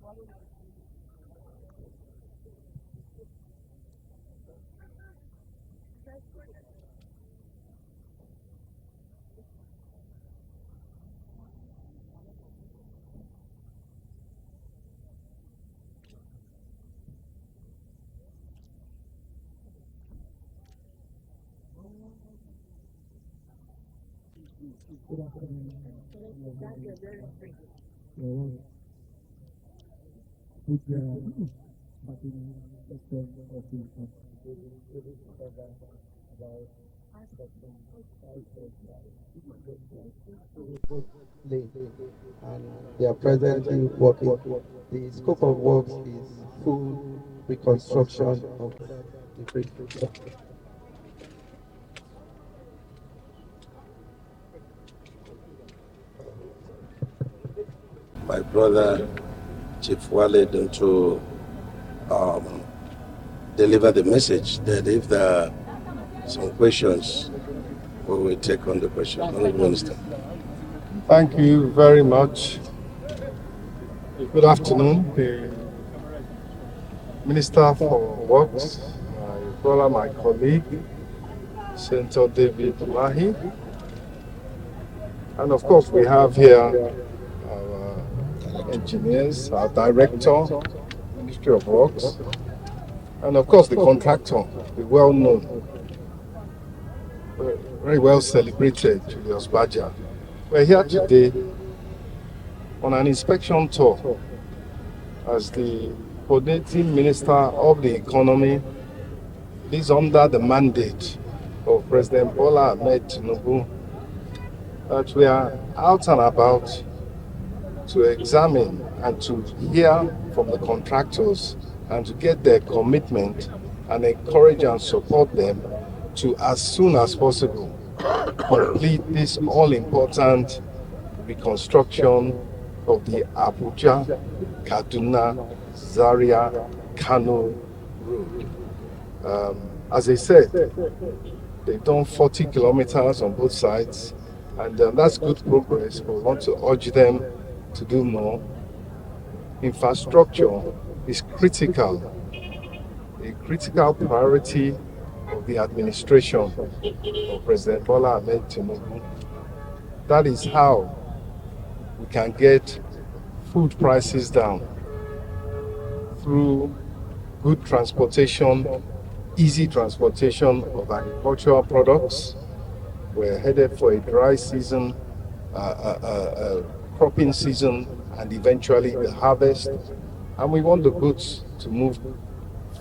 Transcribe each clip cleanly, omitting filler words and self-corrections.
And they are presently working. The scope of works is full reconstruction of the bridge. My brother, Chief Wale Edun, to deliver the message that if there are some questions, we will take on the questions. Honourable Minister. Thank you very much. Good afternoon. The Minister for Works, my brother, my colleague, Senator David Umahi, and of course we have here our engineers, our director, Ministry of Works, and of course the contractor, the well-known, very well celebrated Julius Berger. We're here today on an inspection tour as the coordinating Minister of the Economy. It is under the mandate of President Bola Ahmed Tinubu that we are out and about to examine and to hear from the contractors and to get their commitment and encourage and support them to, as soon as possible, complete this all-important reconstruction of the Abuja, Kaduna, Zaria-Kano road. As I said, they've done 40 kilometers on both sides, and that's good progress, but we want to urge them to do more. Infrastructure is critical, a critical priority of the administration of President Bola Ahmed Tinubu. That is how we can get food prices down through good transportation, easy transportation of agricultural products. We're headed for a dry season, cropping season, and eventually the harvest. And we want the goods to move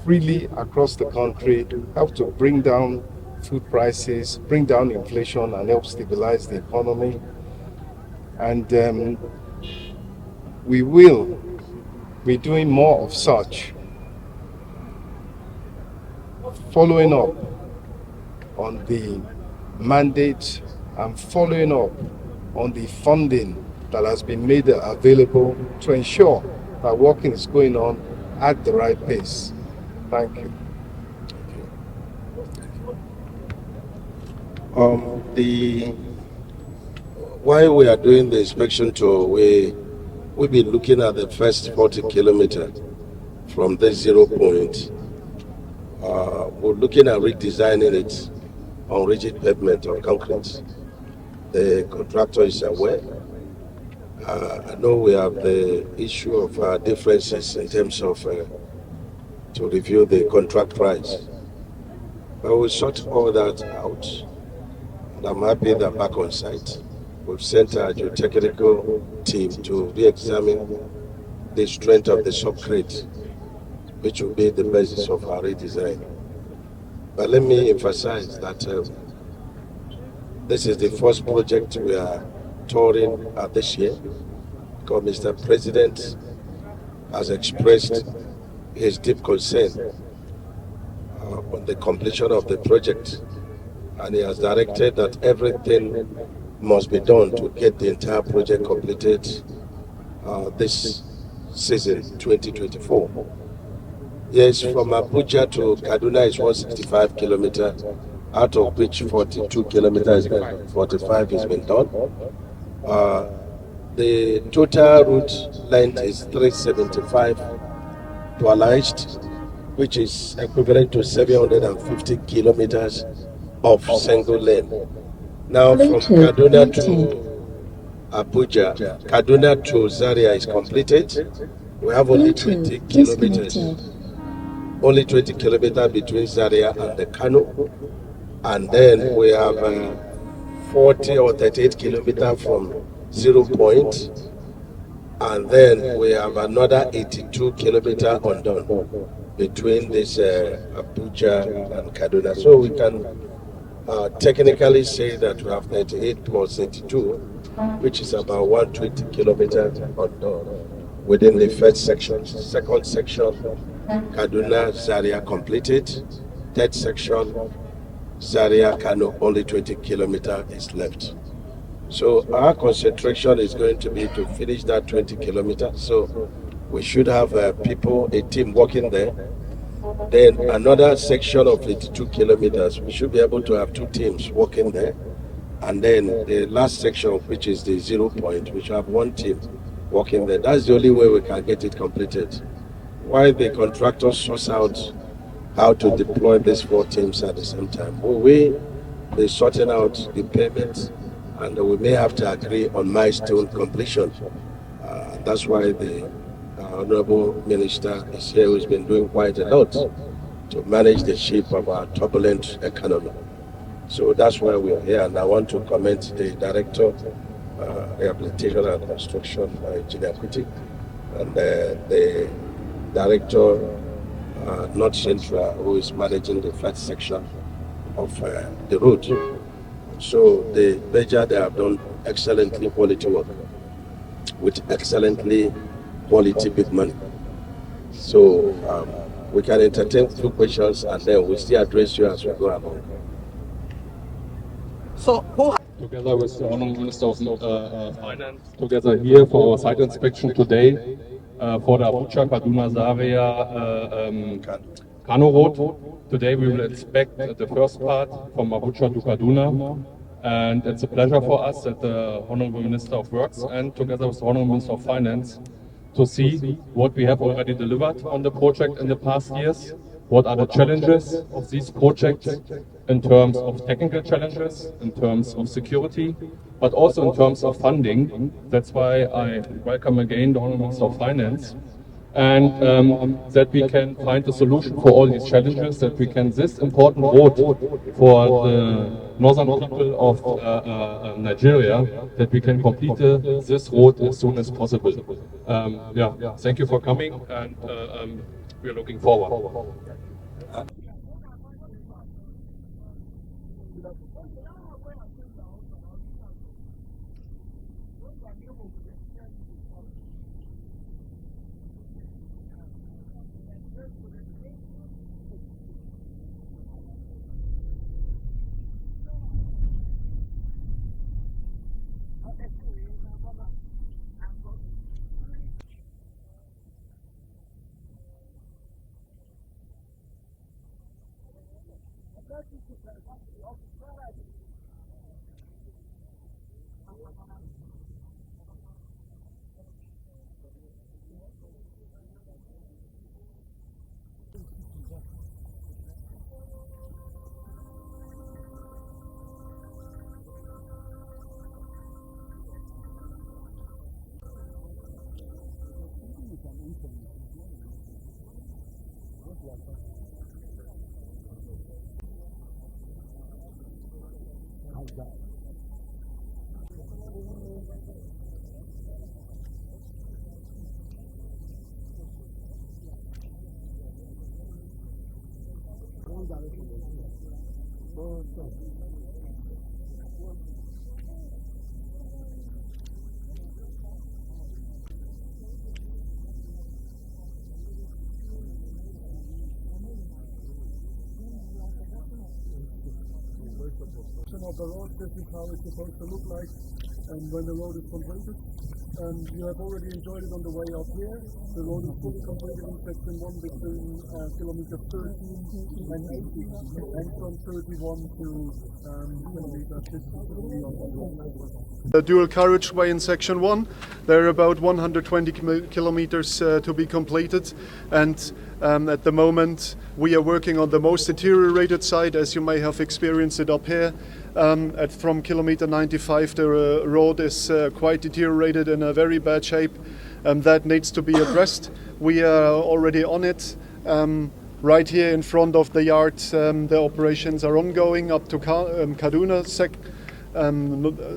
freely across the country, help to bring down food prices, bring down inflation, and help stabilize the economy. And we will be doing more of such, following up on the mandate and following up on the funding that has been made available to ensure that working is going on at the right pace. Thank you. While we are doing the inspection tour, we'll be looking at the first 40 kilometers from the 0 point. We're looking at redesigning it on rigid pavement or concrete. The contractor is aware. I know we have the issue of differences in terms of to review the contract price. But we'll sort all that out. And I'm happy they're back on site. We've sent our geotechnical team to re-examine the strength of the subgrade, which will be the basis of our redesign. But let me emphasize that this is the first project we are touring this year, because Mr. President has expressed his deep concern on the completion of the project, and he has directed that everything must be done to get the entire project completed this season 2024. Yes, from Abuja to Kaduna is 165 kilometers, out of which 42 kilometers, 45 has been done. The total route length is 375 to alleged, which is equivalent to 750 kilometers of single lane. Now from Kaduna to Abuja, Kaduna to Zaria is completed. We have only 20 kilometers. Only 20 kilometers between Zaria and the Kano. And then we have 40 or 38 kilometers from 0 point. And then we have another 82 kilometers undone between this Abuja and Kaduna. So we can technically say that we have 38 plus 82, which is about 120 kilometers undone within the first section. Second section, Kaduna Zaria completed. Third section, Zaria-Kano, only 20 kilometers is left. So our concentration is going to be to finish that 20 kilometers. So we should have people, a team working there. Then another section of 82 kilometers, we should be able to have 2 teams working there. And then the last section, which is the 0 point, we should have 1 team working there. That's the only way we can get it completed. While the contractors source out how to deploy these 4 teams at the same time, we be sorting out the payments, and we may have to agree on milestone completion. That's why the Honorable Minister is here, who's been doing quite a lot to manage the shape of our turbulent economy. So that's why we're here, and I want to commend the Director, Rehabilitation and Construction, Engineer Kuti, and the Director, North Central, who is managing the first section of the road. So the Berger, they have done excellently quality work with excellently quality big money. So we can entertain 2 questions, and then we'll still address you as we go along. So who together with the Honorable Minister of Finance, together here for our site inspection today for the Abuja Kaduna Zaria-Kano Road. Today we will inspect the first part from Abuja to Kaduna, and it's a pleasure for us that the Honorable Minister of Works and together with the Honorable Minister of Finance to see what we have already delivered on the project in the past years, what are the challenges of these projects in terms of technical challenges, in terms of security, but also in terms of funding. That's why I welcome again the Honorable Minister of Finance, and that we can find a solution for all these challenges, that we can this important road for the northern people of Nigeria, that we can complete this road as soon as possible. Thank you for coming, and we are looking forward. Of the road, this is how it's supposed to look like. when the road is completed. You have already enjoyed it on the way up here. The road is fully completed in section 1 between kilometers 13 and 18, and from 31 to kilometers 50. The dual carriageway in section 1, there are about 120 kilometers to be completed, and at the moment we are working on the most deteriorated side, as you may have experienced it up here. From kilometer 95 the road is quite deteriorated in a very bad shape, that needs to be addressed. We are already on it. Right here in front of the yard the operations are ongoing up to Kaduna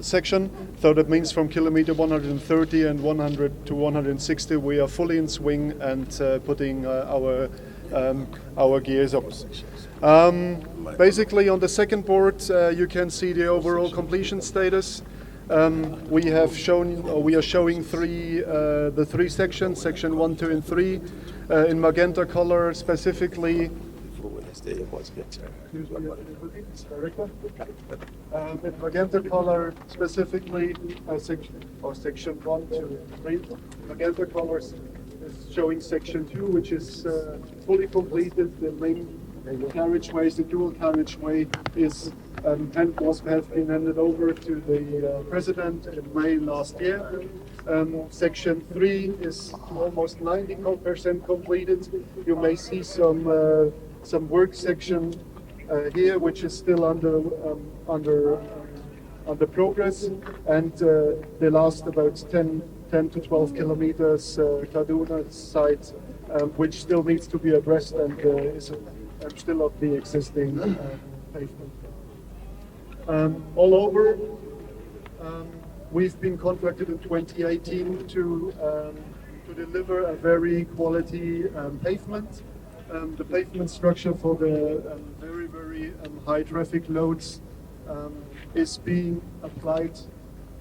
section, so that means from kilometer 130 and 100 to 160 we are fully in swing and putting our gears up. Basically on the second board you can see the overall completion status. We are showing the three sections, section 1, 2 and 3 in magenta color specifically. In magenta color specifically section 1, 2 and 3. Magenta colors is showing section 2, which is fully completed. The main carriageways, the dual carriageway is and has been handed over to the President in May last year. Section 3 is almost 90% completed. You may see some work section here, which is still under progress, and the last about 10 to 12 kilometers Kaduna site, which still needs to be addressed and is still of the existing pavement. All over, we've been contracted in 2018 to deliver a very quality pavement. The pavement structure for the very high traffic loads is being applied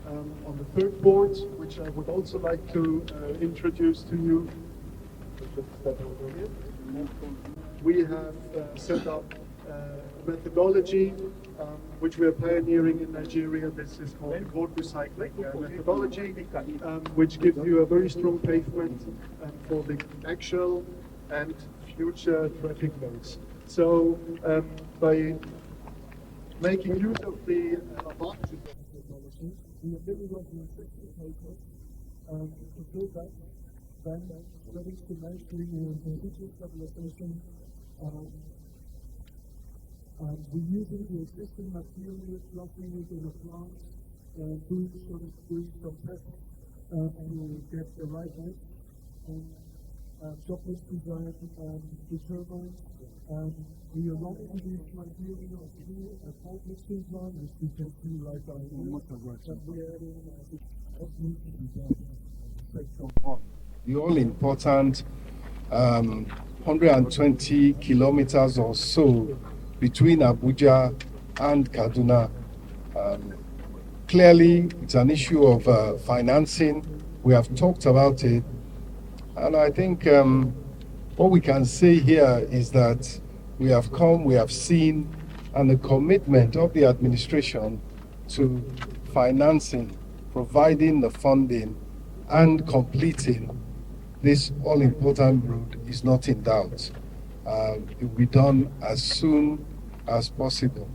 on the third board, which I would also like to introduce to you. We have set up a methodology which we are pioneering in Nigeria. This is called road recycling methodology, which gives you a very strong pavement for the actual and future traffic loads. So by making use of the advantages of technology, we are very well to build that, then ready to make the indigenous stabilization. We're using the existing materials, blocking it in the plant, doing some tests to get the right mix. Jobless design determined. We are running this material through a cold mixing plant, which you can see right down here. The all-important 120 kilometers or so between Abuja and Kaduna. Clearly, it's an issue of financing. We have talked about it. And I think what we can say here is that we have come, we have seen, and the commitment of the administration to financing, providing the funding, and completing this all-important road is not in doubt. It will be done as soon as possible.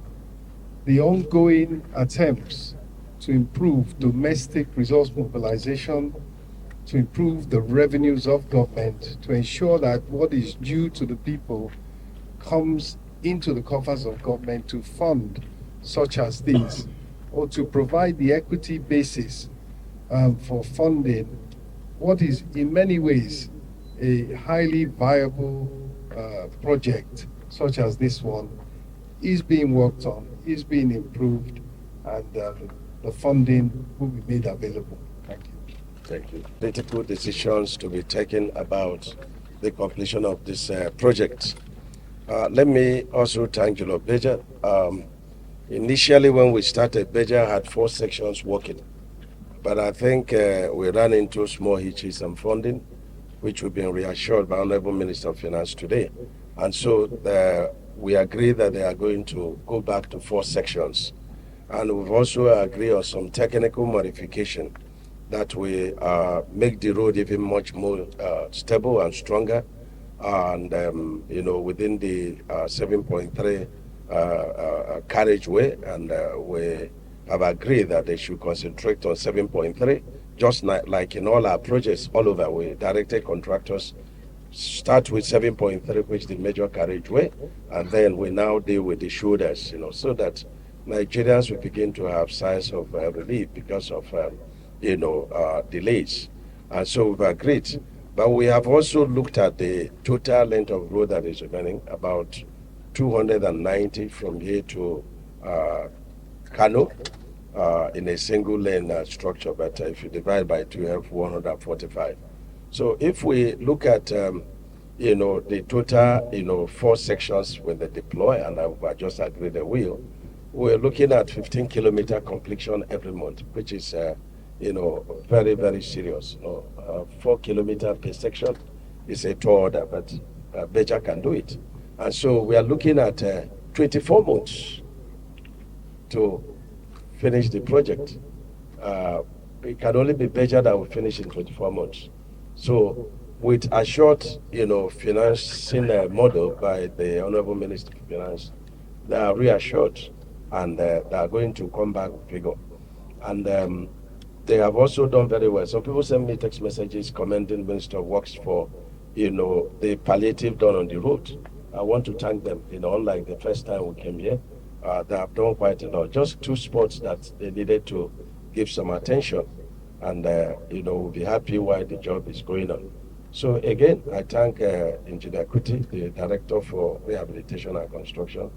The ongoing attempts to improve domestic resource mobilization, to improve the revenues of government, to ensure that what is due to the people comes into the coffers of government to fund such as this, or to provide the equity basis for funding what is in many ways a highly viable project such as this one is being worked on, is being improved, and the funding will be made available. Thank you. Thank you. Political decisions to be taken about the completion of this project. Let me also thank Julius Berger. Initially, when we started, Berger had 4 sections working, but I think we ran into small hitches and funding, which we've been reassured by Honorable Minister of Finance today. And so we agree that they are going to go back to 4 sections. And we've also agreed on some technical modification that will make the road even much more stable and stronger. And, within the 7.3 carriageway, and we have agreed that they should concentrate on 7.3, just like in all our projects all over. We directed contractors start with 7.3, which is the major carriageway, and then we now deal with the shoulders, so that Nigerians will begin to have signs of relief because of, delays. And so we've agreed. But we have also looked at the total length of road that is remaining, about 290 from here to Kano, in a single lane structure. But if you divide by 2, you have 145. So if we look at, the total, 4 sections when they deploy, and I just agreed they will, we're looking at 15-kilometer completion every month, which is, very, very serious. 4 kilometers per section is a tall order, but Beja can do it. And so we are looking at 24 months to finish the project. It can only be Beja that will finish in 24 months. So with a short, financing model by the Honorable Minister of Finance, they are reassured, and they are going to come back with vigor. And they have also done very well. Some people send me text messages commending Minister of Works for, the palliative done on the road. I want to thank them. Unlike the first time we came here, they have done quite a lot. Just 2 spots that they needed to give some attention, and we'll be happy while the job is going on. So again, I thank Engineer Kuti, the Director for Rehabilitation and Construction,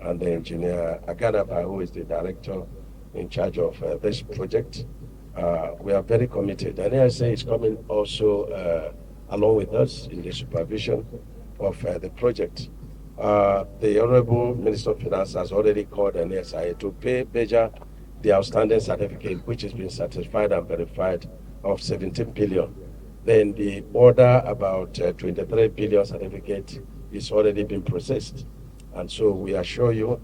and the Engineer Adebayo, who is the Director in charge of this project. We are very committed. And NSA is coming also along with us in the supervision of the project. The Honorable Minister of Finance has already called the NSA to pay Beja the outstanding certificate, which has been certified and verified, of 17 billion. Then the order about 23 billion certificate is already been processed. And so we assure you,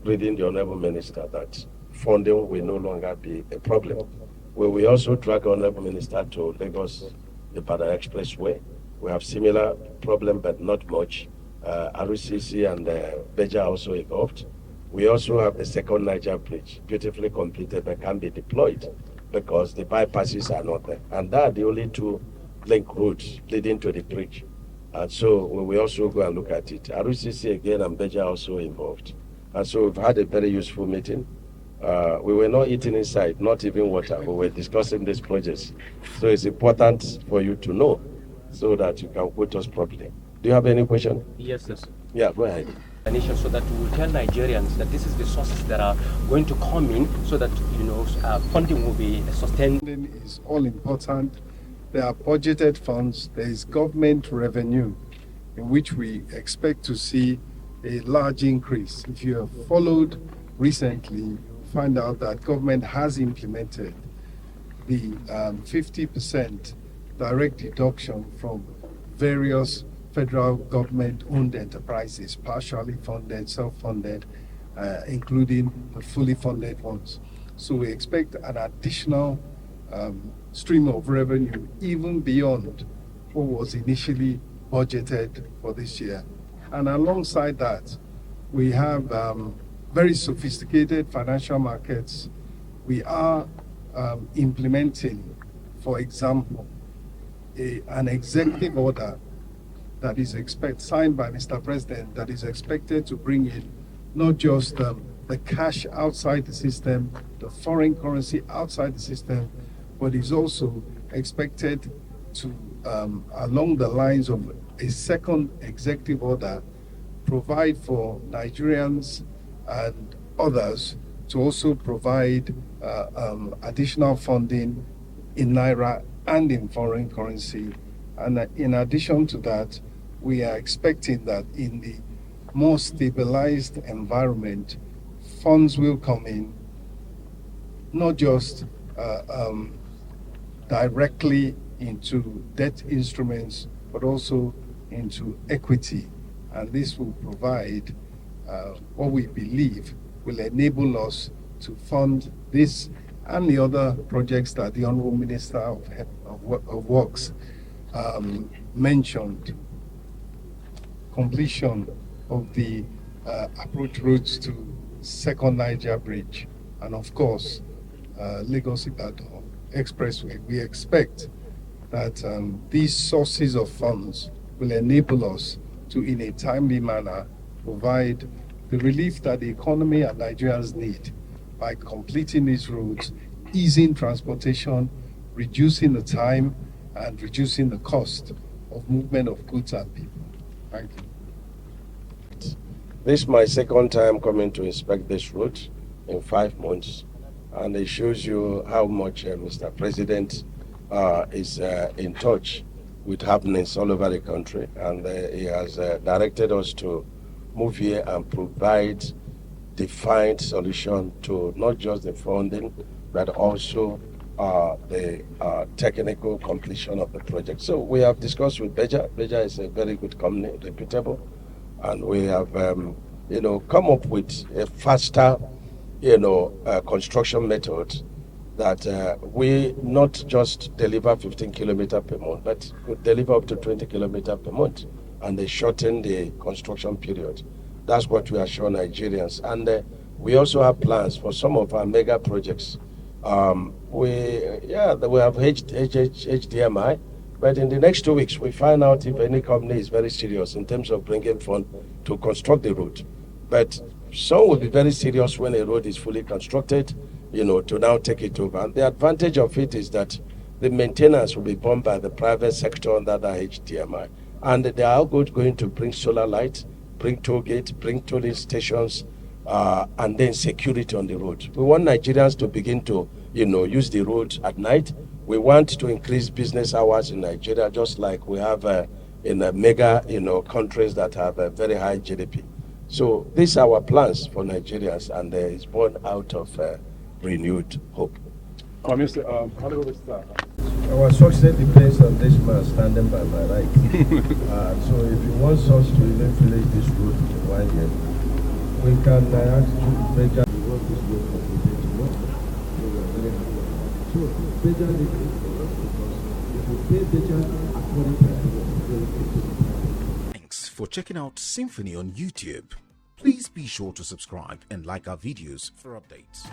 reading the Honorable Minister, that funding will no longer be a problem. We will also drag Honorable Minister to Lagos, the Ibadan Expressway. We have similar problem, but not much. RCC and Beja also involved. We also have the second Niger bridge, beautifully completed, but can be deployed because the bypasses are not there. And that are the only 2 link roads leading to the bridge. And so we will also go and look at it. RCC again and Beja also involved. And so we've had a very useful meeting. We were not eating inside, not even water. We were discussing these projects. So it's important for you to know so that you can quote us properly. Do you have any question? Yes, yes. Yeah, go ahead. So that we will tell Nigerians that this is the sources that are going to come in, so that funding will be sustained. Funding is all important. There are budgeted funds. There is government revenue, in which we expect to see a large increase. If you have followed recently, you find out that government has implemented the 50% direct deduction from various federal government-owned enterprises, partially funded, self-funded, including the fully funded ones. So we expect an additional stream of revenue even beyond what was initially budgeted for this year. And alongside that, we have very sophisticated financial markets. We are implementing, for example, an executive order that is signed by Mr. President, that is expected to bring in not just the cash outside the system, the foreign currency outside the system, but is also expected to, along the lines of a second executive order, provide for Nigerians and others to also provide additional funding in Naira and in foreign currency. And in addition to that, we are expecting that in the more stabilized environment, funds will come in, not just directly into debt instruments, but also into equity. And this will provide what we believe will enable us to fund this and the other projects that the Honorable Minister of Works mentioned. Completion of the approach roads to Second Niger Bridge, and of course, Lagos-Ibadan Expressway. We expect that these sources of funds will enable us to, in a timely manner, provide the relief that the economy and Nigerians need by completing these roads, easing transportation, reducing the time, and reducing the cost of movement of goods and people. Thank you. This is my second time coming to inspect this road in 5 months, and it shows you how much Mr. President is in touch with happenings all over the country, and he has directed us to move here and provide defined solution to not just the funding, but also the technical completion of the project. So we have discussed with Berger. Berger is a very good company, reputable, and we have, come up with a faster, construction method that we not just deliver 15 kilometers per month, but could deliver up to 20 kilometers per month, and they shorten the construction period. That's what we assure Nigerians. And we also have plans for some of our mega projects. We have HDMI, but in the next 2 weeks, we find out if any company is very serious in terms of bringing funds to construct the road. But some will be very serious when a road is fully constructed, to now take it over. And the advantage of it is that the maintenance will be borne by the private sector under the HDMI. And they are going to bring solar light, bring toll gates, bring tolling stations, and then security on the road. We want Nigerians to begin to, use the road at night. We want to increase business hours in Nigeria, just like we have in mega, countries that have a very high GDP. So these are our plans for Nigerians, and it's born out of renewed hope. Our success depends on this man standing by my right. So if you want us to even finish this road in 1 year, we can actually better work this road completed tomorrow. So we are very happy. So better needs for us, because if we pay better according to the Thanks for checking out SYMFONI on YouTube. Please be sure to subscribe and like our videos for updates.